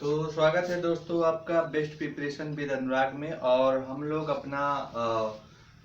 तो स्वागत है दोस्तों आपका बेस्ट प्रिपरेशन विद अनुराग में। और हम लोग अपना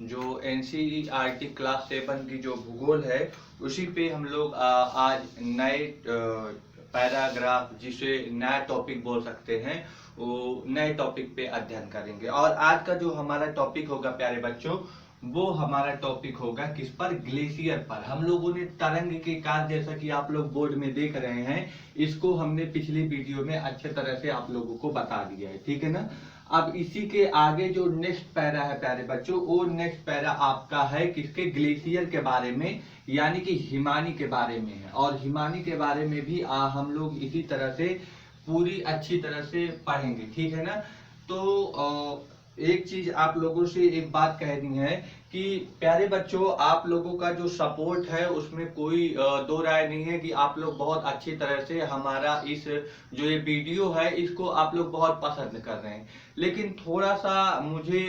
जो एनसीईआरटी क्लास 7 की जो भूगोल है उसी पे हम लोग आज नए पैराग्राफ, जिसे नया टॉपिक बोल सकते हैं, वो नए टॉपिक पे अध्ययन करेंगे। और आज का जो हमारा टॉपिक होगा प्यारे बच्चों, वो हमारा टॉपिक होगा किस पर? ग्लेशियर पर। हम लोगों ने तरंग के कार्य, जैसा कि आप लोग बोर्ड में देख रहे हैं, इसको हमने पिछली वीडियो में अच्छे तरह से आप लोगों को बता दिया है, ठीक है ना। अब इसी के आगे जो नेक्स्ट पैरा है प्यारे बच्चों, वो नेक्स्ट पैरा आपका है किसके? ग्लेशियर के बारे में, यानी कि हिमानी के बारे में है। और हिमानी के बारे में भी हम लोग इसी तरह से पूरी अच्छी तरह से पढ़ेंगे, ठीक है ना। तो एक चीज आप लोगों से एक बात कहनी है कि प्यारे बच्चों, आप लोगों का जो सपोर्ट है उसमें कोई दो राय नहीं है कि आप लोग बहुत अच्छी तरह से हमारा इस जो ये वीडियो है इसको आप लोग बहुत पसंद कर रहे हैं। लेकिन थोड़ा सा मुझे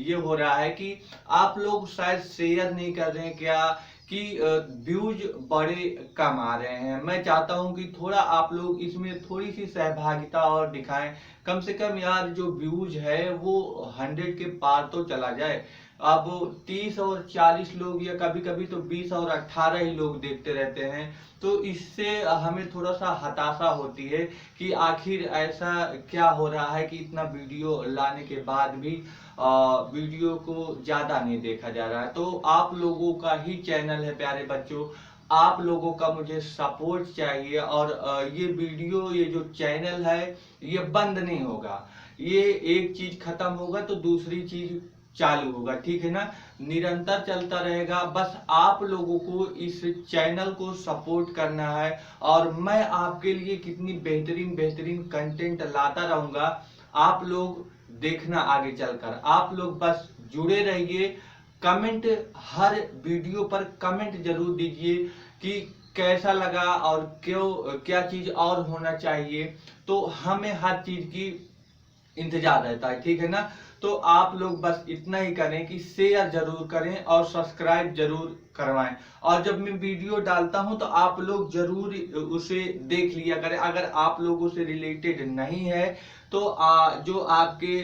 ये हो रहा है कि आप लोग शायद शेयर नहीं कर रहे हैं क्या, कि व्यूज बड़े कम आ रहे हैं। मैं चाहता हूं कि थोड़ा आप लोग इसमें थोड़ी सी सहभागिता और दिखाएं। कम से कम यार जो व्यूज है वो 100 के पार तो चला जाए। अब 30 और 40 लोग या कभी कभी तो 20 और 18 ही लोग देखते रहते हैं, तो इससे हमें थोड़ा सा हताशा होती है कि आखिर ऐसा क्या हो रहा है कि इतना वीडियो लाने के बाद भी वीडियो को ज्यादा नहीं देखा जा रहा है। तो आप लोगों का ही चैनल है प्यारे बच्चों, आप लोगों का मुझे सपोर्ट चाहिए। और ये वीडियो, ये जो चैनल है, ये बंद नहीं होगा। ये एक चीज खत्म होगा तो दूसरी चीज चालू होगा, ठीक है ना। निरंतर चलता रहेगा। बस आप लोगों को इस चैनल को सपोर्ट करना है और मैं आपके लिए कितनी बेहतरीन बेहतरीन कंटेंट लाता रहूंगा, आप लोग देखना आगे चलकर। आप लोग बस जुड़े रहिए। कमेंट, हर वीडियो पर कमेंट जरूर दीजिए कि कैसा लगा और क्यों, क्या चीज और होना चाहिए। तो हमें हर चीज की इंतजार रहता है, ठीक है ना। तो आप लोग बस इतना ही करें कि शेयर जरूर करें और सब्सक्राइब जरूर करवाएं। और जब मैं वीडियो डालता हूं तो आप लोग जरूर उसे देख लिया करें। अगर आप लोगों से रिलेटेड नहीं है तो जो आपके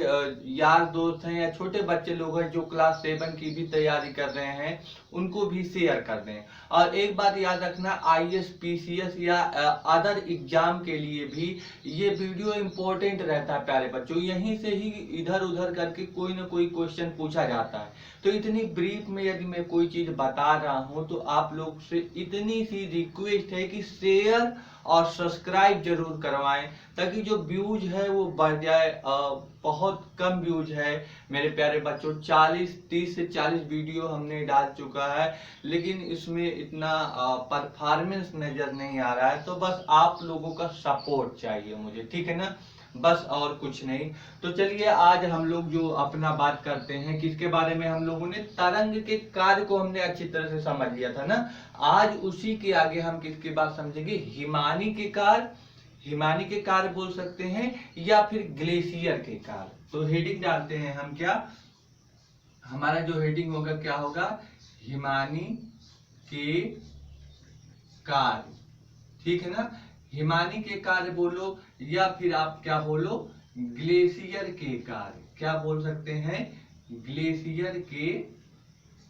यार दोस्त हैं या छोटे बच्चे लोग हैं जो क्लास 7 की भी तैयारी कर रहे हैं, उनको भी शेयर कर दें। और एक बात याद रखना, आईएएस, पीसीएस या अदर एग्जाम के लिए भी ये वीडियो इंपॉर्टेंट रहता है प्यारे बच्चों। यहीं से ही इधर उधर करके कोई ना कोई क्वेश्चन पूछा जाता है। तो इतनी ब्रीफ में यदि मैं कोई चीज बता रहा हूं तो आप लोग से इतनी सी रिक्वेस्ट है कि शेयर और सब्सक्राइब जरूर करवाएं, ताकि जो व्यूज है वो बढ़ जाए। बहुत कम व्यूज है मेरे प्यारे बच्चों, 30 से 40 वीडियो हमने डाल चुका है, लेकिन इसमें इतना परफॉर्मेंस नजर नहीं आ रहा है। तो बस आप लोगों का सपोर्ट चाहिए मुझे, ठीक है ना, बस और कुछ नहीं। तो चलिए आज हम लोग जो अपना बात करते हैं किसके बारे में, हम लोगों ने तरंग के कार्य को हमने अच्छी तरह से समझ लिया था ना। आज उसी के आगे हम किसकी बात समझेंगे? हिमानी के कार्य। हिमानी के कार्य बोल सकते हैं या फिर ग्लेशियर के कार्य। तो हेडिंग डालते हैं हम, क्या हमारा जो हेडिंग होगा क्या होगा? हिमानी के कार्य, ठीक है ना। हिमानी के कार्य बोलो या फिर आप क्या बोलो? ग्लेशियर के कार्य। क्या बोल सकते हैं? ग्लेशियर के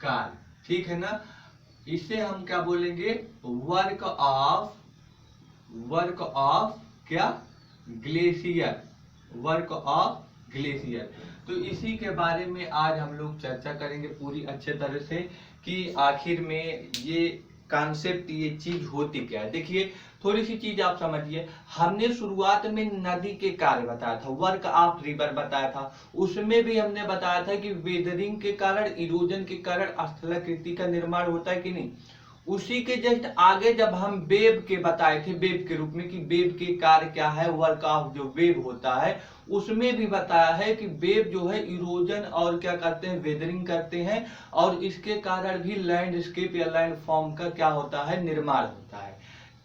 कार्य, ठीक है ना। इसे हम क्या बोलेंगे? वर्क ऑफ क्या? ग्लेशियर। Work of glacier. तो इसी के बारे में आज हम लोग चर्चा करेंगे पूरी अच्छे तरह से कि आखिर में ये कॉन्सेप्ट, ये चीज होती क्या है। देखिए थोड़ी सी चीज आप समझिए। हमने शुरुआत में नदी के कार्य बताया था, वर्क ऑफ रिवर बताया था। उसमें भी हमने बताया था कि वेदरिंग के कारण, इरोजन के कारण स्थलाकृति का निर्माण होता है कि नहीं। उसी के जस्ट आगे जब हम वेव के बताए थे, वेव के रूप में, कि वेव के कार्य क्या है, वर्क ऑफ जो वेव होता है, उसमें भी बताया है कि वेव जो है इरोजन और क्या करते हैं? वेदरिंग करते हैं। और इसके कारण भी लैंडस्केप या लैंड फॉर्म का क्या होता है? निर्माण होता है।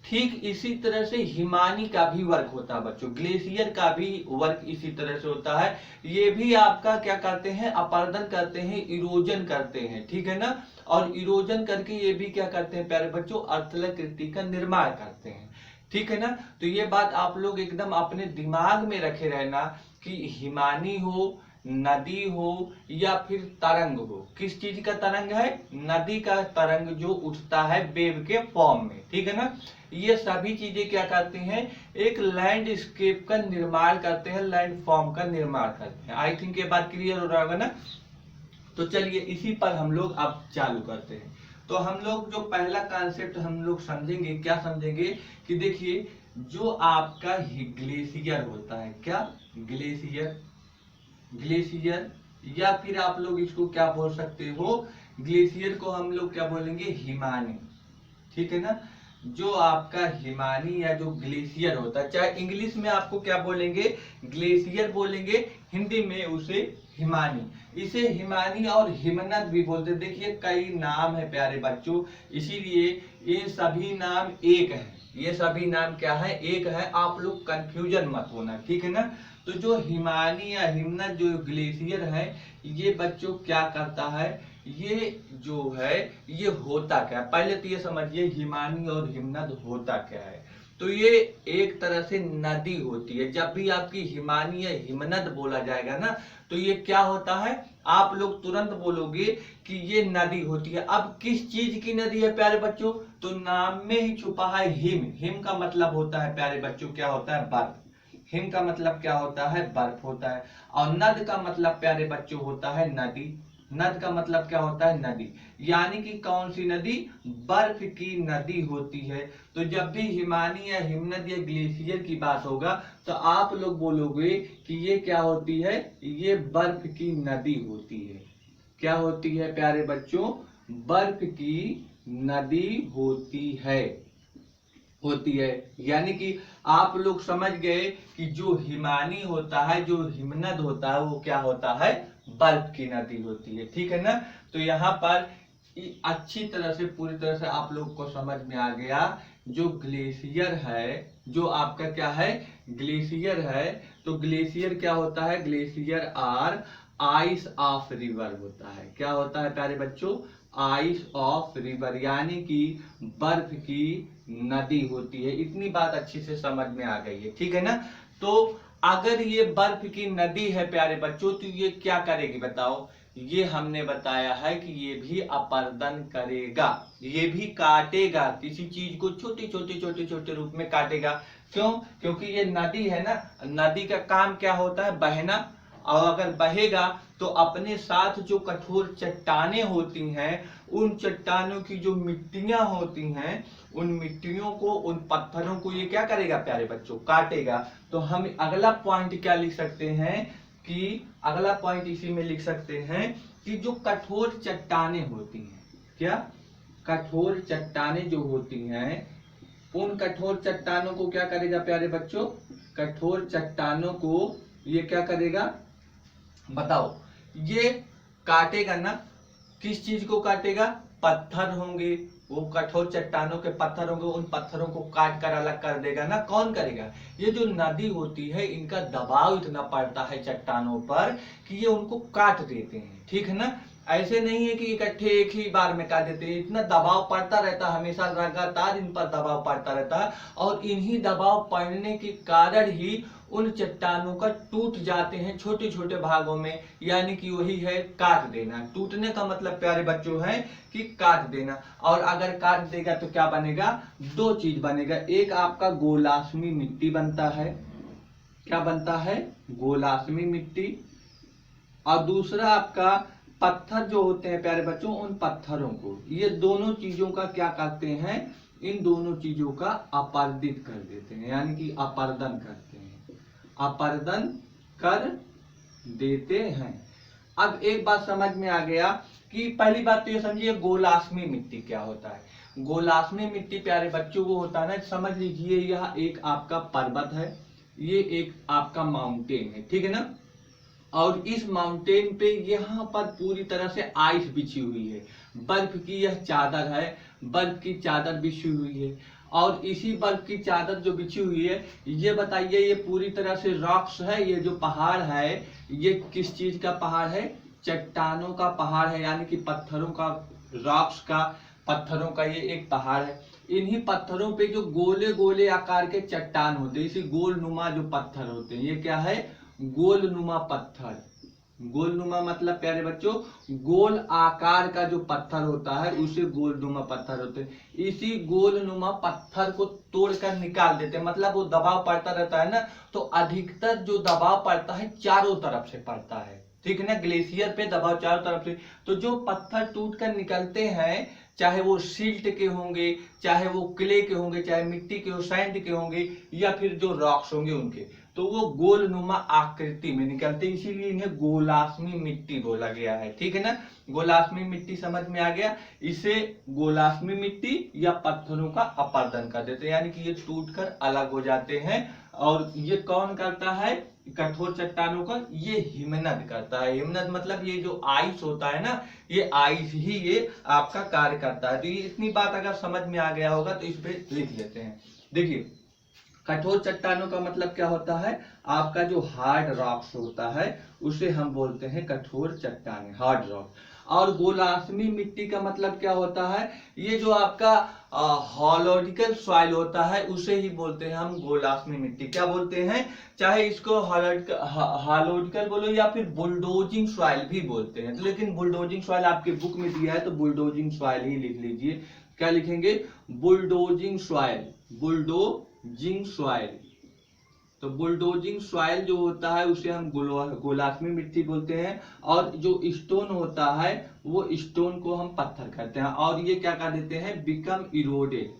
ठीक इसी तरह से हिमानी का भी वर्क होता है बच्चों, ग्लेशियर का भी वर्क इसी तरह से होता है। ये भी आपका क्या करते हैं? अपर्दन करते हैं, इरोजन करते हैं, ठीक है ना। और इरोजन करके ये भी क्या करते हैं प्यारे बच्चों? स्थलाकृति का निर्माण करते हैं। ठीक है ना। तो ये बात आप लोग एकदम अपने दिमाग में रखे रहना कि हिमानी हो, नदी हो या फिर तरंग हो, किस चीज का तरंग है, नदी का तरंग जो उठता है वेव के फॉर्म में, ठीक है ना। ये सभी चीजें क्या करती हैं, एक लैंडस्केप का निर्माण करते हैं, लैंड फॉर्म का निर्माण करते हैं। आई थिंक ये बात क्लियर हो रहा होगा ना। तो चलिए इसी पर हम लोग अब चालू करते हैं। तो हम लोग जो पहला कॉन्सेप्ट हम लोग समझेंगे, क्या समझेंगे कि देखिए जो आपका ग्लेशियर होता है, क्या ग्लेशियर, ग्लेशियर या फिर आप लोग इसको क्या बोल सकते हो, ग्लेशियर को हम लोग क्या बोलेंगे, हिमानी, ठीक है ना। जो आपका हिमानी या जो ग्लेशियर होता है, चाहे इंग्लिश में आपको क्या बोलेंगे, ग्लेशियर बोलेंगे, हिंदी में उसे हिमानी, इसे हिमानी और हिमनद भी बोलते हैं। देखिए कई नाम है प्यारे बच्चों, इसीलिए ये सभी नाम एक है, ये सभी नाम क्या है, एक है, आप लोग कंफ्यूजन मत होना, ठीक है ना। तो जो हिमानी या हिमनद जो ग्लेशियर है, ये बच्चों क्या करता है, ये जो है ये होता क्या है, पहले तो ये समझिए हिमानी और हिमनद होता क्या है। तो ये एक तरह से नदी होती है। जब भी आपकी हिमानी या हिमनद बोला जाएगा ना, तो ये क्या होता है, आप लोग तुरंत बोलोगे कि ये नदी होती है। अब किस चीज की नदी है प्यारे बच्चों, तो नाम में ही छुपा है हिम। हिम का मतलब होता है प्यारे बच्चों क्या होता है, बर्फ। हिम का मतलब क्या होता है, बर्फ होता है। और नद का मतलब प्यारे बच्चों होता है नदी। नद का मतलब क्या होता है, नदी। यानी कि कौन सी नदी, बर्फ की नदी होती है। तो जब भी हिमानी या हिमनद या ग्लेशियर की बात होगा, तो आप लोग बोलोगे कि ये क्या होती है, ये बर्फ की नदी होती है। क्या होती है प्यारे बच्चों, बर्फ की नदी होती है, होती है। यानी कि आप लोग समझ गए कि जो हिमानी होता है, जो हिमनद होता है, वो क्या होता है, बर्फ की नदी होती है, ठीक है ना। तो यहाँ पर अच्छी तरह से पूरी तरह से आप लोग को समझ में आ गया। जो ग्लेशियर है, जो आपका क्या है, ग्लेशियर है, तो ग्लेशियर क्या होता है, glacier are ice of river होता है। क्या होता है प्यारे बच्चों, आइस ऑफ रिवर, यानी कि बर्फ की नदी होती है। इतनी बात अच्छी से समझ में आ गई है, ठीक है ना। तो अगर ये बर्फ की नदी है प्यारे बच्चों, तो ये क्या करेगी बताओ, ये हमने बताया है कि ये भी अपर्दन करेगा, ये भी काटेगा, किसी चीज को छोटे छोटे छोटे छोटे रूप में काटेगा। क्यों, क्योंकि ये नदी है ना, नदी का काम क्या होता है, बहना। और अगर बहेगा तो अपने साथ जो कठोर चट्टानें होती हैं, उन चट्टानों की जो मिट्टियां होती हैं, उन मिट्टियों को, उन पत्थरों को ये क्या करेगा प्यारे बच्चों, काटेगा। तो हम अगला पॉइंट क्या लिख सकते हैं, कि अगला पॉइंट इसी में लिख सकते हैं कि जो कठोर चट्टानें होती हैं, क्या, कठोर चट्टानें जो होती हैं, उन कठोर चट्टानों को क्या करेगा प्यारे बच्चों, कठोर चट्टानों को ये क्या करेगा बताओ, ये काटेगा ना, किस चीज को काटेगा, पत्थर होंगे, वो कठोर चट्टानों के पत्थर होंगे, उन पत्थरों को काट कर अलग कर देगा ना। कौन करेगा, ये जो नदी होती है, इनका दबाव इतना पड़ता है चट्टानों पर कि ये उनको काट देते हैं, ठीक है ना। ऐसे नहीं है कि इकट्ठे एक ही बार में काट देते हैं, इतना दबाव पड़ता रहता है, हमेशा लगातार इन पर दबाव पड़ता रहता है। और इन्हीं दबाव पड़ने के कारण ही उन चट्टानों का टूट जाते हैं छोटे छोटे भागों में, यानी कि वही है काट देना। टूटने का मतलब प्यारे बच्चों है कि काट देना। और अगर काट देगा तो क्या बनेगा, दो चीज बनेगा, एक आपका गोलाश्मी मिट्टी बनता है, क्या बनता है, गोलाश्मी मिट्टी। और दूसरा आपका पत्थर जो होते हैं प्यारे बच्चों, उन पत्थरों को, ये दोनों चीजों का क्या करते हैं, इन दोनों चीजों का अपर्दित कर देते हैं, यानी कि अपर्दन करते हैं, अपर्दन कर देते हैं। अब एक बात समझ में आ गया कि पहली बात तो ये समझिए गोलाश्मी मिट्टी क्या होता है। गोलाश्मी मिट्टी प्यारे बच्चों वो होता है ना, समझ लीजिए यह एक आपका पर्वत है, ये एक आपका माउंटेन है, ठीक है ना। और इस माउंटेन पे यहाँ पर पूरी तरह से आइस बिछी हुई है, बर्फ की यह चादर है, बर्फ की चादर बिछी हुई है। और इसी बर्फ की चादर जो बिछी हुई है, ये बताइए ये पूरी तरह से रॉक्स है, ये जो पहाड़ है ये किस चीज का पहाड़ है, चट्टानों का पहाड़ है, यानी कि पत्थरों का, रॉक्स का पत्थरों का ये एक पहाड़ है। इन्हीं पत्थरों पे जो गोले गोले आकार के चट्टान होते हैं, इसी गोलनुमा जो पत्थर होते हैं, ये क्या है, गोलनुमा पत्थर। गोलनुमा मतलब प्यारे बच्चों गोल आकार का जो पत्थर होता है उसे गोलनुमा पत्थर होते हैं। इसी गोलनुमा पत्थर को तोड़कर निकाल देते हैं, मतलब वो दबाव पड़ता रहता है ना, तो अधिकतर जो दबाव पड़ता है चारों तरफ से पड़ता है, ठीक है ना, ग्लेशियर पे दबाव चारों तरफ से। तो जो पत्थर टूट कर निकलते हैं, चाहे वो सिल्ट के होंगे, चाहे वो क्ले के होंगे, चाहे मिट्टी के हो, सैंड के होंगे, या फिर जो रॉक्स होंगे उनके, तो वो गोलनुमा आकृति में निकलते, इसीलिए इन्हें गोलास्मी मिट्टी बोला गया है, ठीक है ना। गोलास्मी मिट्टी समझ में आ गया। इसे गोलास्मी मिट्टी या पत्थरों का अपर्दन कर देते हैं, यानी कि ये टूटकर अलग हो जाते हैं। और ये कौन करता है, कठोर चट्टानों का, ये हिमनद करता है। हिमनद मतलब ये जो आइस होता है ना, ये आइस ही ये आपका कार्य करता है। तो ये इतनी बात अगर समझ में आ गया होगा तो इस पे लिख लेते हैं। देखिए कठोर चट्टानों का मतलब क्या होता है, आपका जो हार्ड रॉक्स होता है उसे हम बोलते हैं कठोर चट्टानें, हार्ड रॉक। और गोलास्मी मिट्टी का मतलब क्या होता है, ये जो आपका हॉलोडिकल सॉइल होता है उसे ही बोलते हैं हम गोलास्मी मिट्टी। क्या बोलते हैं, चाहे इसको हॉलोडिकल बोलो या फिर बुलडोजिंग सॉइल भी बोलते हैं, तो लेकिन बुलडोजिंग सॉइल आपके बुक में दिया है तो बुलडोजिंग सॉइल ही लिख लीजिए। क्या लिखेंगे, बुलडोजिंग सॉइल, बुलडोजिंग सॉइल। तो बुलडोजिंग सॉइल जो होता है उसे हम गोलास्मी मिट्टी बोलते हैं। और जो स्टोन होता है वो स्टोन को हम पत्थर कहते हैं। और ये क्या कर देते हैं, बिकम इरोडेड,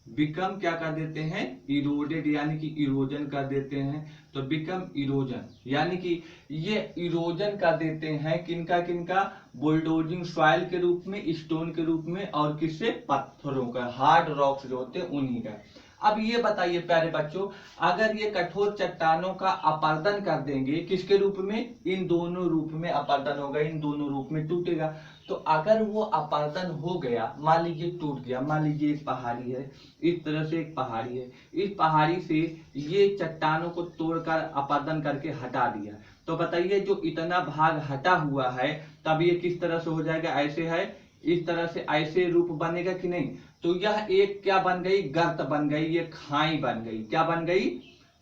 बिकम क्या कर देते हैं, इरोडेड, यानी कि इरोजन कर देते हैं। तो बिकम इरोजन यानी कि ये इरोजन कर देते हैं, किनका किनका, बुलडोजिंग सॉइल के रूप में, स्टोन के रूप में, और किससे, पत्थरों का, हार्ड रॉक्स जो होते हैं उन्हीं का। अब ये बताइए प्यारे बच्चों, अगर ये कठोर चट्टानों का अपर्दन कर देंगे, किसके रूप में, इन दोनों रूप में अपर्दन होगा, इन दोनों रूप में टूटेगा। तो अगर वो अपर्दन हो गया, मान लीजिए टूट गया, मान लीजिए एक पहाड़ी है, इस तरह से एक पहाड़ी है, इस पहाड़ी से ये चट्टानों को तोड़कर अपर्दन करके हटा दिया, तो बताइए जो इतना भाग हटा हुआ है तब ये किस तरह से हो जाएगा, ऐसे है, इस तरह से ऐसे रूप बनेगा कि नहीं। तो यह एक क्या बन गई, गर्त बन गई, ये खाई बन गई, क्या बन गई,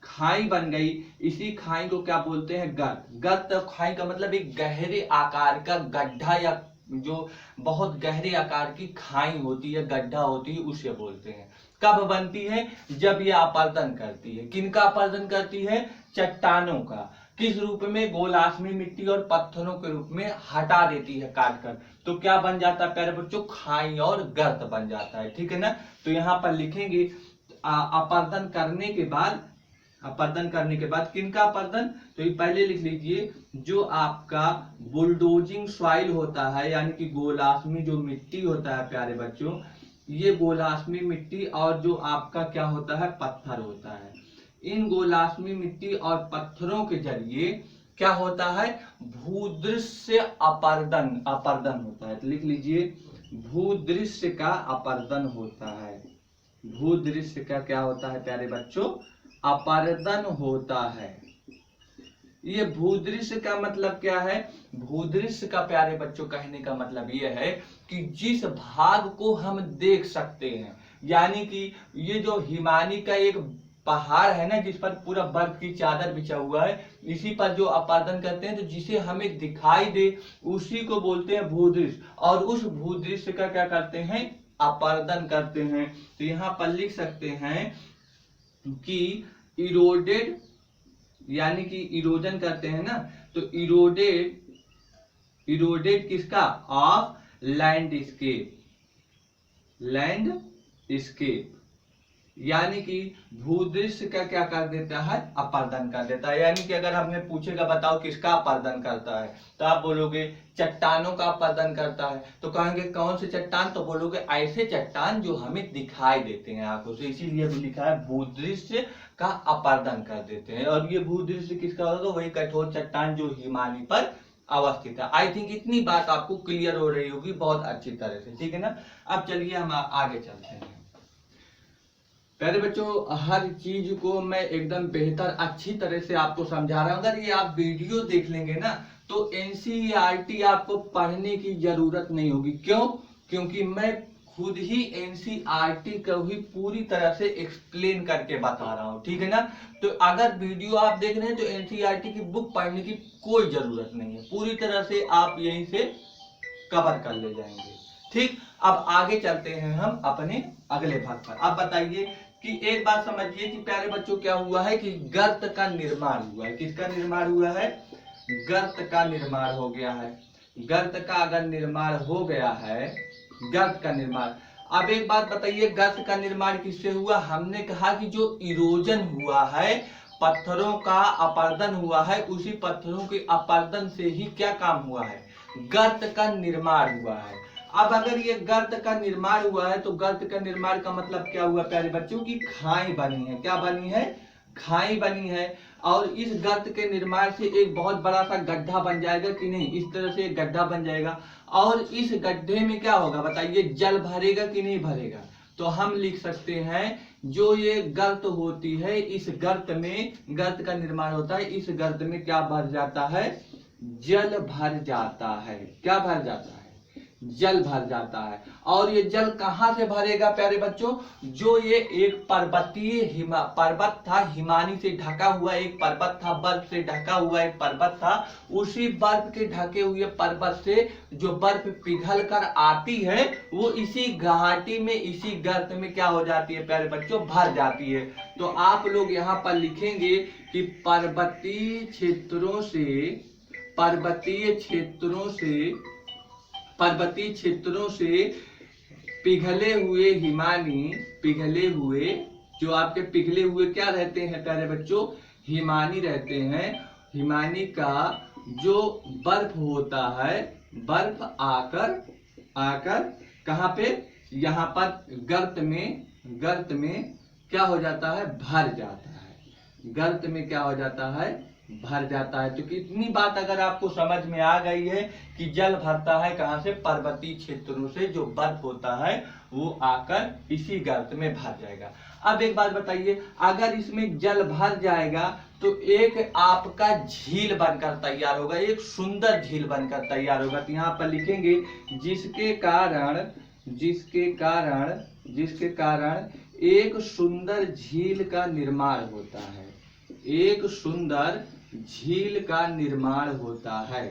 खाई बन गई। इसी खाई को क्या बोलते हैं, गर्त। गर्त खाई का मतलब एक गहरे आकार का गड्ढा, या जो बहुत गहरे आकार की खाई होती है, गड्ढा होती है, उसे बोलते हैं। कब बनती है, जब यह अपर्दन करती है, किनका अपर्दन करती है, चट्टानों का। किस रूप में, गोलास्मी मिट्टी और पत्थरों के रूप में हटा देती है काट कर, तो क्या बन जाता है प्यारे बच्चों, खाई और गर्त बन जाता है, ठीक है ना। तो यहाँ पर लिखेंगे अपर्दन करने के बाद, अपर्दन करने के बाद किनका अपर्दन, तो ये पहले लिख लीजिए, जो आपका बुलडोजिंग सॉइल होता है, यानी कि गोलास्मी जो मिट्टी होता है प्यारे बच्चों, ये गोलास्मी मिट्टी और जो आपका क्या होता है, पत्थर होता है, इन गोलास्मी मिट्टी और पत्थरों के जरिए क्या होता है, भूदृश्य अपर्दन, अपर्दन होता है। तो लिख लीजिए, भूदृश्य का अपर्दन होता है। भूदृश्य का क्या होता है प्यारे बच्चों, अपर्दन होता है। ये भूदृश्य का मतलब क्या है, भूदृश्य का प्यारे बच्चों कहने का मतलब ये है कि जिस भाग को हम देख सकते हैं, यानी कि ये जो हिमानी का एक पहाड़ है ना, जिस पर पूरा बर्फ की चादर बिछा हुआ है, इसी पर जो अपर्दन करते हैं, तो जिसे हमें दिखाई दे उसी को बोलते हैं भूदृश्य। और उस भूदृश्य का क्या करते हैं, अपर्दन करते हैं। तो यहाँ पर लिख सकते हैं कि इरोडेड, यानी कि इरोजन करते हैं ना, तो इरोडेड, इरोडेड किसका, ऑफ लैंडस्केप, लैंडस्केप, यानी कि भूदृश्य का क्या कर देता है, अपर्दन कर देता है। यानी कि अगर हमें पूछेगा बताओ किसका अपर्दन करता है, तो आप बोलोगे चट्टानों का अपर्दन करता है। तो कहेंगे कौन से चट्टान, तो बोलोगे ऐसे चट्टान जो हमें दिखाई देते हैं आंखों से, इसीलिए भी लिखा है भूदृश्य का अपर्दन कर देते हैं। और ये भूदृश्य किसका होगा, वही कठोर चट्टान जो हिमानी पर अवस्थित है। आई थिंक इतनी बात आपको क्लियर हो रही होगी बहुत अच्छी तरह से, ठीक है ना। अब चलिए हम आगे चलते हैं। प्यारे बच्चों, हर चीज को मैं एकदम बेहतर अच्छी तरह से आपको समझा रहा हूं। अगर ये आप वीडियो देख लेंगे ना, तो एनसीईआरटी आपको पढ़ने की जरूरत नहीं होगी। क्यों, क्योंकि मैं खुद ही एनसीईआरटी को ही पूरी तरह से एक्सप्लेन करके बता रहा हूँ, ठीक है ना। तो अगर वीडियो आप देख रहे हैं तो एनसीईआरटी की बुक पढ़ने की कोई जरूरत नहीं है, पूरी तरह से आप यहीं से कवर कर ले जाएंगे, ठीक। अब आगे चलते हैं हम अपने अगले भाग पर। अब बताइए कि एक बात समझिए कि प्यारे बच्चों क्या हुआ है कि गर्त का निर्माण हुआ है। किसका निर्माण हुआ है? गर्त का निर्माण हो गया है। गर्त का अगर निर्माण हो गया है, गर्त का निर्माण। अब एक बात बताइए, गर्त का निर्माण किससे हुआ? हमने कहा कि जो इरोजन हुआ है, पत्थरों का अपरदन हुआ है, उसी पत्थरों के अपरदन से ही क्या काम हुआ है? गर्त का निर्माण हुआ है। अब अगर ये गर्त का निर्माण हुआ है तो गर्त का निर्माण का मतलब क्या हुआ प्यारे बच्चों की खाई बनी है। क्या बनी है? खाई बनी है। और इस गर्त के निर्माण से एक बहुत बड़ा सा गड्ढा बन जाएगा कि नहीं? इस तरह से एक गड्ढा बन जाएगा और इस गड्ढे में क्या होगा बताइए? जल भरेगा कि नहीं भरेगा? तो हम लिख सकते हैं जो ये गर्त होती है, इस गर्त में, गर्त का निर्माण होता है, इस गर्त में क्या भर जाता है? जल भर जाता है। क्या भर जाता है? जल भर जाता है। और ये जल कहां से भरेगा प्यारे बच्चों? जो ये एक पर्वतीय पर्वत था, हिमानी से ढका हुआ एक पर्वत था, बर्फ से ढका हुआ एक पर्वत था, उसी बर्फ के ढके हुए पर्वत से जो बर्फ पिघल कर आती है वो इसी घाटी में, इसी गर्त में क्या हो जाती है प्यारे बच्चों? भर जाती है। तो आप लोग यहाँ पर लिखेंगे कि पर्वतीय क्षेत्रों से पिघले हुए जो आपके पिघले हुए क्या रहते हैं प्यारे बच्चों? हिमानी रहते हैं। हिमानी का जो बर्फ होता है, बर्फ आकर कहाँ पे? यहाँ पर गर्त में क्या हो जाता है? भर जाता है। गर्त में क्या हो जाता है? भर जाता है। तो इतनी बात अगर आपको समझ में आ गई है कि जल भरता है कहां से? पर्वतीय क्षेत्रों से, जो बर्फ होता है वो आकर इसी गर्त में भर जाएगा। अब एक बात बताइए, अगर इसमें जल भर जाएगा तो एक आपका झील बनकर तैयार होगा, एक सुंदर झील बनकर तैयार होगा। तो यहाँ पर लिखेंगे जिसके कारण एक सुंदर झील का निर्माण होता है। एक सुंदर झील का निर्माण होता है।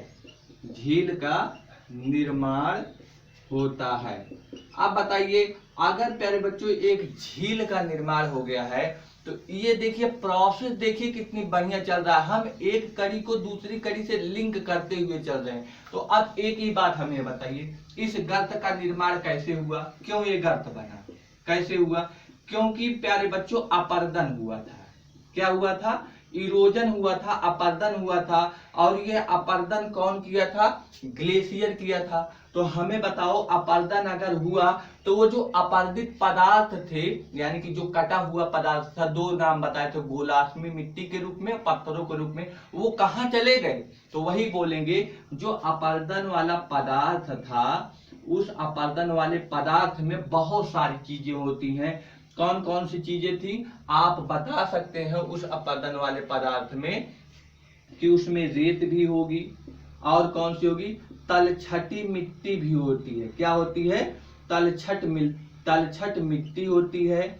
झील का निर्माण होता है। अब बताइए, अगर प्यारे बच्चों एक झील का निर्माण हो गया है तो ये देखिए प्रोसेस देखिए कितनी बढ़िया चल रहा है। हम एक कड़ी को दूसरी कड़ी से लिंक करते हुए चल रहे हैं। तो अब एक ही बात हमें बताइए, इस गर्त का निर्माण कैसे हुआ? क्यों ये गर्त बना? कैसे हुआ? क्योंकि प्यारे बच्चों अपरदन हुआ था। क्या हुआ था? इरोजन हुआ था, अपरदन हुआ था। और ये अपरदन कौन किया था? ग्लेशियर किया था। तो हमें बताओ, अपरदन अगर हुआ तो वो जो अपर्दित पदार्थ थे, यानी कि जो कटा हुआ पदार्थ था, दो नाम बताए थे, गोलाश्मी मिट्टी के रूप में, पत्थरों के रूप में, वो कहाँ चले गए? तो वही बोलेंगे जो अपरदन वाला पदार्थ था, उस अपरदन वाले पदार्थ में बहुत सारी चीजें होती हैं। कौन कौन सी चीजें थी आप बता सकते हैं उस अपरदन वाले पदार्थ में? कि उसमें रेत भी होगी और कौन सी होगी? तलछटी मिट्टी भी होती है। क्या होती है? तलछट मिट्टी होती है,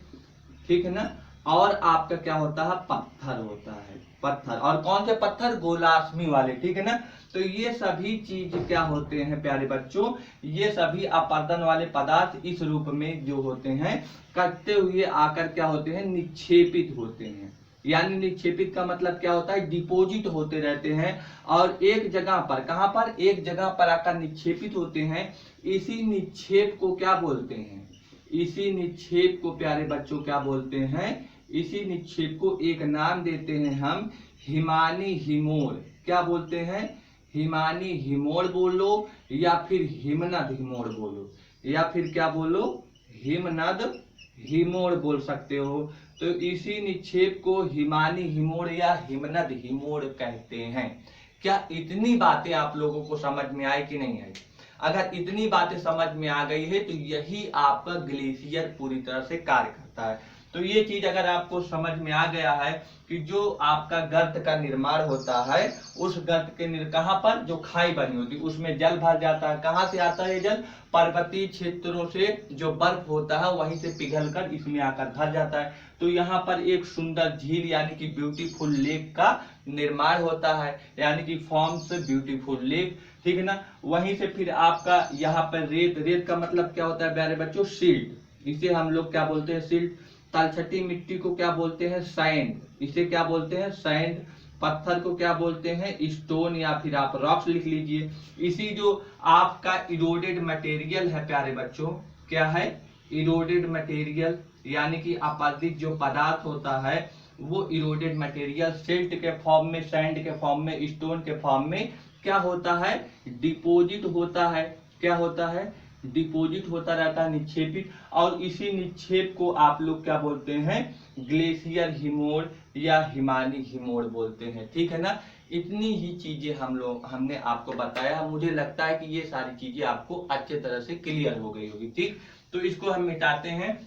ठीक है ना। और आपका क्या होता है? पत्थर होता है। पत्थर, और कौन से पत्थर? गोलाश्मी वाले, ठीक है ना। तो ये सभी चीज क्या होते हैं प्यारे बच्चों? ये सभी अपरदन वाले पदार्थ इस रूप में जो होते हैं, कटते हुए आकर क्या होते हैं? निक्षेपित होते हैं। यानी निक्षेपित का मतलब क्या होता है? डिपोजिट होते रहते हैं और एक जगह पर, कहां पर? एक जगह पर आकर निक्षेपित होते हैं। इसी निक्षेप को क्या बोलते हैं? इसी निक्षेप को प्यारे बच्चों क्या बोलते हैं? इसी निक्षेप को एक नाम देते हैं हम, हिमानी हिमोड़। क्या बोलते हैं? हिमानी हिमोड़ बोलो या फिर हिमनद हिमोड़ बोलो, या फिर क्या बोलो? हिमनद हिमोड़ बोल सकते हो। तो इसी निक्षेप को हिमानी हिमोड़ या हिमनद हिमोड़ कहते हैं। क्या इतनी बातें आप लोगों को समझ में आई कि नहीं आई? अगर इतनी बातें समझ में आ गई है तो यही आपका ग्लेशियर पूरी तरह से कार्य करता है। तो ये चीज अगर आपको समझ में आ गया है कि जो आपका गर्त का निर्माण होता है, उस गर्त के कहाँ पर जो खाई बनी होती है उसमें जल भर जाता है। कहाँ से आता है ये जल? पर्वतीय क्षेत्रों से जो बर्फ होता है वहीं से पिघलकर इसमें आकर भर जाता है। तो यहाँ पर एक सुंदर झील यानी कि ब्यूटीफुल लेक का निर्माण होता है, यानी कि फॉर्म्स ब्यूटीफुल लेक, ठीक है ना। वहीं से फिर आपका यहाँ पर रेत, रेत का मतलब क्या होता है प्यारे बच्चों? सिल्ट। इसे हम लोग क्या बोलते हैं? सिल्ट। तलछटी मिट्टी को क्या बोलते हैं? सैंड। इसे क्या बोलते हैं? सैंड। पत्थर को क्या बोलते हैं? स्टोन, या फिर आप रॉक्स लिख लीजिए। इसी जो आपका इरोडेड मटेरियल है प्यारे बच्चों, क्या है? इरोडेड मटेरियल, यानी कि आपतित जो पदार्थ होता है वो इरोडेड मटेरियल सिल्ट के फॉर्म में, सैंड के फॉर्म में, स्टोन के फॉर्म में क्या होता है? डिपोजिट होता है। क्या होता है? डिपोजिट होता रहता है, निक्षेपित। और इसी निक्षेप को आप लोग क्या बोलते हैं? ग्लेशियर हिमोर या हिमानी हिमोर बोलते हैं, ठीक है ना। इतनी ही चीजें हमने आपको बताया। मुझे लगता है कि ये सारी चीजें आपको अच्छे तरह से क्लियर हो गई होगी, ठीक। तो इसको हम मिटाते हैं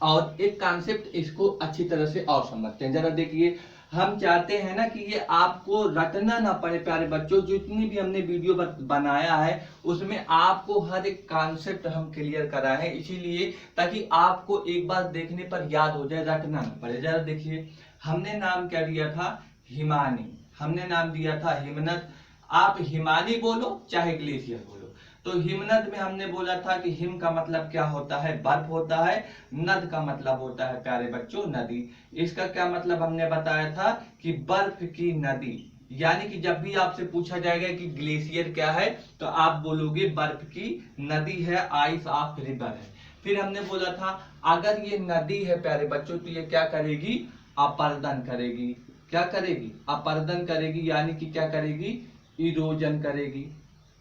और एक कॉन्सेप्ट इसको अच्छी तरह से और समझते हैं। जरा देखिए, हम चाहते हैं ना कि ये आपको रटना ना पड़े प्यारे बच्चों। जितनी भी हमने वीडियो बनाया है उसमें आपको हर एक कॉन्सेप्ट हम क्लियर कराए हैं, इसीलिए ताकि आपको एक बार देखने पर याद हो जाए, रटना ना पड़े। जरा देखिए, हमने नाम क्या दिया था? हिमानी। हमने नाम दिया था हिमनद। आप हिमानी बोलो चाहे ग्लेशियर बोलो। तो हिमनद में हमने बोला था कि हिम का मतलब क्या होता है? बर्फ होता है। नद का मतलब होता है प्यारे बच्चों नदी। इसका क्या मतलब हमने बताया था कि बर्फ की नदी। यानी कि जब भी आपसे पूछा जाएगा कि ग्लेशियर क्या है तो आप बोलोगे बर्फ की नदी है, आइस ऑफ रिवर है। फिर हमने बोला था अगर ये नदी है प्यारे बच्चों तो ये क्या करेगी? अपर्दन करेगी। क्या करेगी? अपर्दन करेगी, यानी कि क्या करेगी? इरोजन करेगी।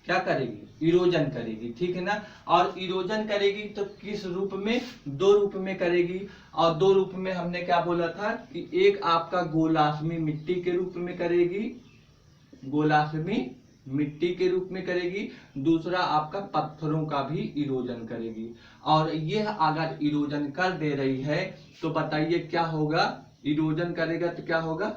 क्या करेगी? इरोजन करेगी, ठीक है ना। और इरोजन करेगी तो किस रूप में? दो रूप में करेगी। और दो रूप में हमने क्या बोला था कि एक आपका गोलाश्मी मिट्टी के रूप में करेगी, गोलाश्मी मिट्टी के रूप में करेगी। दूसरा आपका पत्थरों का भी इरोजन करेगी। और यह अगर इरोजन कर दे रही है तो बताइए क्या होगा? इरोजन करेगा तो क्या होगा?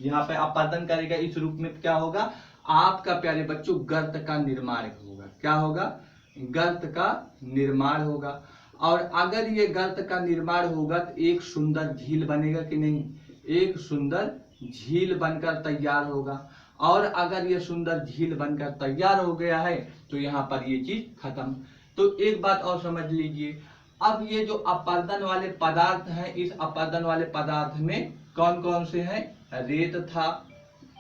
यहाँ पे अपर्दन करेगा, इस रूप में क्या होगा? आपका प्यारे बच्चों गर्त का निर्माण होगा। क्या होगा? गर्त का निर्माण होगा। और अगर ये गर्त का निर्माण होगा तो एक सुंदर झील बनेगा कि नहीं? एक सुंदर झील बनकर तैयार होगा। और अगर ये सुंदर झील बनकर तैयार हो गया है तो यहाँ पर ये चीज खत्म। तो एक बात और समझ लीजिए, अब ये जो अपर्दन वाले पदार्थ हैं, इस अपर्दन वाले पदार्थ में कौन कौन से हैं? रेत था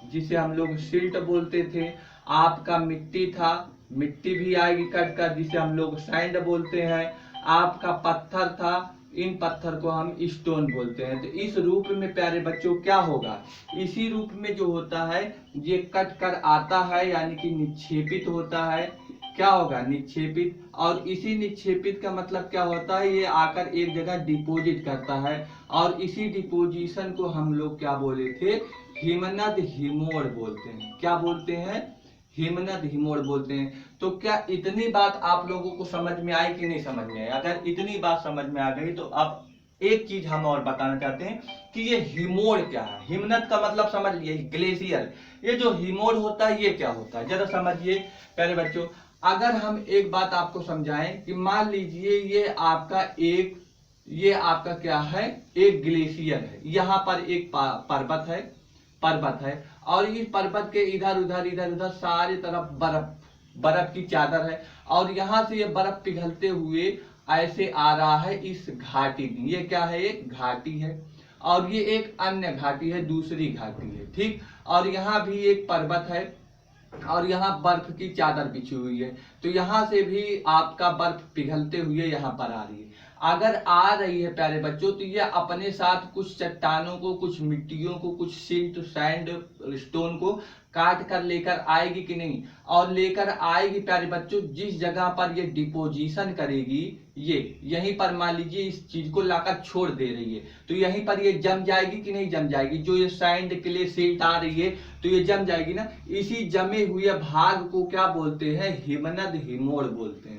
जिसे हम लोग सिल्ट बोलते थे। आपका मिट्टी था, मिट्टी भी आएगी कट कर, जिसे हम लोग सैंड बोलते हैं। आपका पत्थर था, इन पत्थर को हम स्टोन बोलते हैं। तो इस रूप में प्यारे बच्चों क्या होगा? इसी रूप में जो होता है ये कट कर आता है, यानी कि निक्षेपित होता है। क्या होगा? निक्षेपित। और इसी निक्षेपित का मतलब क्या होता है? ये आकर एक जगह डिपोजिट करता है। और इसी डिपोजिशन को हम लोग क्या बोले थे? हिमनद हिमोर बोलते हैं। क्या बोलते हैं? हिमनद हिमोर बोलते हैं। तो क्या इतनी बात आप लोगों को समझ में आई कि नहीं समझ में आई? अगर इतनी बात समझ में आ गई तो अब एक चीज हम और बताना चाहते हैं कि ये हिमोर क्या है। हिमनद का मतलब समझ लिए, ग्लेशियर। ये जो हिमोर होता है ये क्या होता है जरा समझिए प्यारे बच्चों। अगर हम एक बात आपको समझाएं कि मान लीजिए ये आपका क्या है? एक ग्लेशियर है। यहाँ पर एक पर्वत है और इस पर्वत के इधर उधर सारी तरफ बर्फ की चादर है। और यहाँ से ये बर्फ पिघलते हुए ऐसे आ रहा है इस घाटी में। ये क्या है? एक घाटी है। और ये एक अन्य घाटी है, दूसरी घाटी है, ठीक। और यहाँ भी एक पर्वत है और यहाँ बर्फ की चादर बिछी हुई है। तो यहाँ से भी आपका बर्फ पिघलते हुए यहाँ पर आ रही है। अगर आ रही है प्यारे बच्चों तो ये अपने साथ कुछ चट्टानों को, कुछ मिट्टियों को, कुछ सिल्ट सैंड स्टोन को काट कर लेकर आएगी कि नहीं? और लेकर आएगी प्यारे बच्चों। जिस जगह पर ये डिपोजिशन करेगी, ये यहीं पर मान लीजिए इस चीज को लाकर छोड़ दे रही है तो यहीं पर ये जम जाएगी कि नहीं जम जाएगी? जो ये सैंड क्ले सिल्ट आ रही है तो ये जम जाएगी ना। इसी जमे हुए भाग को क्या बोलते हैं? हिमनद हिमोर बोलते हैं।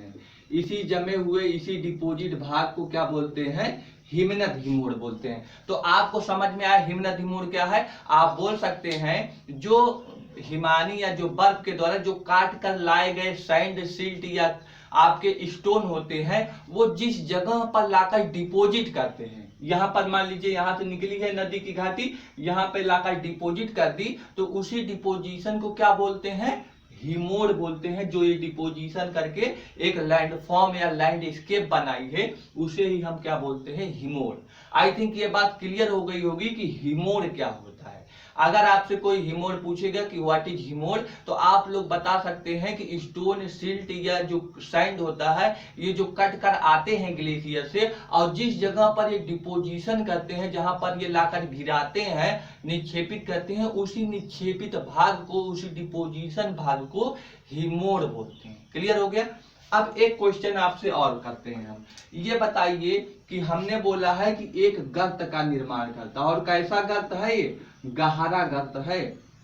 इसी जमे हुए, इसी डिपोजिट भाग को क्या बोलते हैं? हिमनद हिमोड़ बोलते हैं। तो आपको समझ में आया हिमनद हिमोड़ क्या है? आप बोल सकते हैं जो हिमानी या जो बर्फ के द्वारा जो काट कर लाए गए सैंड सिल्ट या आपके स्टोन होते हैं, वो जिस जगह पर लाकर डिपॉजिट करते हैं, यहाँ पर मान लीजिए यहाँ से निकली है नदी की घाटी, यहाँ पे लाकर डिपॉजिट कर दी, तो उसी डिपोजिशन को क्या बोलते हैं? हिमोड़ बोलते हैं। जो ये डिपोजिशन करके एक लैंडफॉर्म या लैंडस्केप बनाई है, उसे ही हम क्या बोलते हैं? हिमोड़। आई थिंक ये बात क्लियर हो गई होगी कि हिमोड़ क्या होता है। अगर आपसे कोई हिमोड़ पूछेगा कि व्हाट इज हिमोड़, तो आप लोग बता सकते हैं कि स्टोन सिल्ट या जो सैंड होता है, ये जो कट कर आते हैं ग्लेशियर से और जिस जगह पर ये डिपोजिशन करते हैं, जहां पर ये लाकर गिराते हैं, निक्षेपित करते हैं, उसी निक्षेपित भाग को, उसी डिपोजिशन भाग को हिमोड़ बोलते हैं। क्लियर हो गया? अब एक क्वेश्चन आपसे और करते हैं हम। ये बताइए कि हमने बोला है कि एक गर्त का निर्माण करता है, और कैसा गर्त है? ये गहरा गर्त है,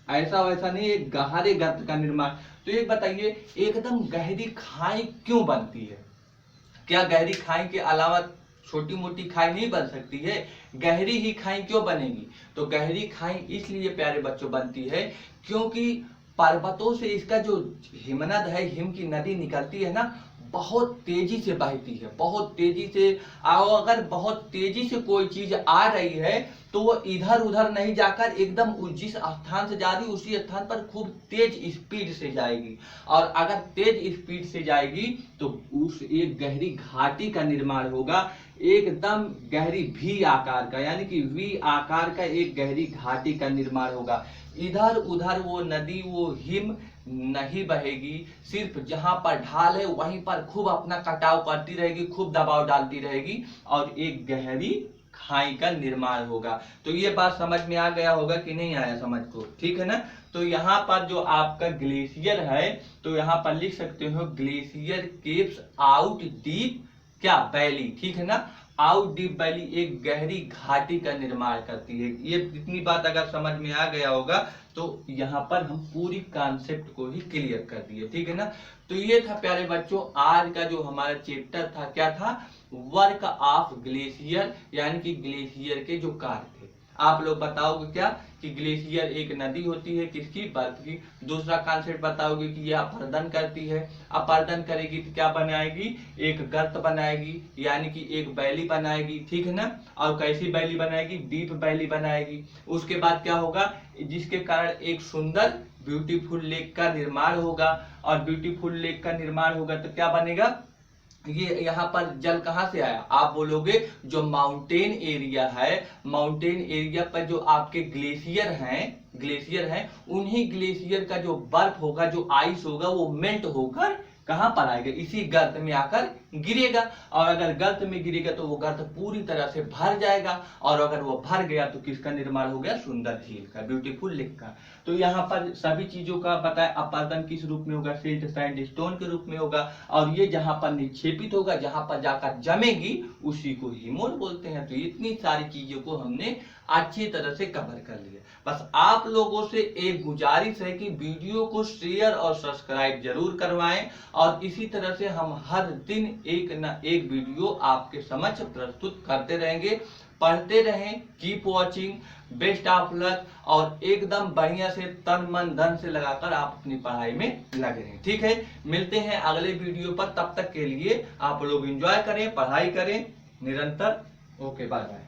ऐसा वैसा नहीं, एक गहरे गर्त का निर्माण। तो ये बताइए एकदम गहरी खाई क्यों बनती है? क्या गहरी खाई के अलावा छोटी मोटी खाई नहीं बन सकती है? गहरी ही खाई क्यों बनेगी? तो गहरी खाई इसलिए प्यारे बच्चों बनती है क्योंकि पर्वतों से इसका जो हिमनद है, हिम की नदी निकलती है ना, बहुत तेजी से बहती है, बहुत तेजी से। और अगर बहुत तेजी से कोई चीज आ रही है तो वो इधर उधर नहीं जाकर एकदम जिस स्थान से जा रही उसी स्थान पर खूब तेज स्पीड से जाएगी। और अगर तेज स्पीड से जाएगी तो उस एक गहरी घाटी का निर्माण होगा, एकदम गहरी वी आकार का, यानी कि वी आकार का एक गहरी घाटी का निर्माण होगा। इधर उधर वो नदी, वो हिम नहीं बहेगी, सिर्फ जहां पर ढाल है वहीं पर खूब अपना कटाव करती रहेगी, खूब दबाव डालती रहेगी और एक गहरी खाई का निर्माण होगा। तो ये बात समझ में आ गया होगा कि नहीं आया समझ को? ठीक है ना? तो यहाँ पर जो आपका ग्लेशियर है, तो यहाँ पर लिख सकते हो ग्लेशियर केव्स आउट डीप क्या वैली। ठीक है ना? आउट डीप वैली एक गहरी घाटी का निर्माण करती है। ये इतनी बात अगर समझ में आ गया होगा तो यहाँ पर हम पूरी कॉन्सेप्ट को ही क्लियर कर दिए। ठीक है ना? तो ये था प्यारे बच्चों आज का जो हमारा चैप्टर था, क्या था? वर्क ऑफ ग्लेशियर, यानी कि ग्लेशियर के जो कार्य थे। आप लोग बताओगे क्या कि ग्लेशियर एक नदी होती है, किसकी? बर्फ की। दूसरा कॉन्सेप्ट बताओगे कि यह अपरदन करती है, अपरदन करेगी तो क्या बनाएगी? एक गर्त बनाएगी, यानी कि एक वैली बनाएगी। ठीक है ना? और कैसी वैली बनाएगी? डीप वैली बनाएगी। उसके बाद क्या होगा? जिसके कारण एक सुंदर ब्यूटीफुल लेक का निर्माण होगा, और ब्यूटीफुल लेक का निर्माण होगा तो क्या बनेगा? ये यहाँ पर जल कहाँ से आया? आप बोलोगे जो माउंटेन एरिया है, माउंटेन एरिया पर जो आपके ग्लेशियर हैं, उन्हीं ग्लेशियर का जो बर्फ होगा, जो आइस होगा, वो मेल्ट होकर कहां पर आएगा? इसी गर्त में आकर गिरेगा। और अगर गर्त में गिरेगा तो वो गर्त पूरी तरह से भर जाएगा, और अगर वो भर गया तो किसका निर्माण हो गया? सुंदर झील का, ब्यूटीफुल लेक का। तो यहाँ पर सभी चीजों का बताया, अपरदन किस रूप में होगा? सिल्ट सैंड स्टोन के रूप में होगा, और ये जहां पर निक्षेपित होगा, जहां पर जाकर जमेगी, उसी को हिमोड़ बोलते हैं। तो इतनी सारी चीजों को हमने अच्छी तरह से कवर कर लिया। बस आप लोगों से एक गुजारिश है कि वीडियो को शेयर और सब्सक्राइब जरूर करवाएं, और इसी तरह से हम हर दिन एक न एक वीडियो आपके समक्ष प्रस्तुत करते रहेंगे। पढ़ते रहें, keep watching, best of luck, और एकदम बढ़िया से तन मन धन से लगाकर आप अपनी पढ़ाई में लगे रहें। ठीक है? मिलते हैं अगले वीडियो पर, तब तक के लिए आप लोग एंजॉय करें, पढ़ाई करें निरंतर। Okay, bye bye.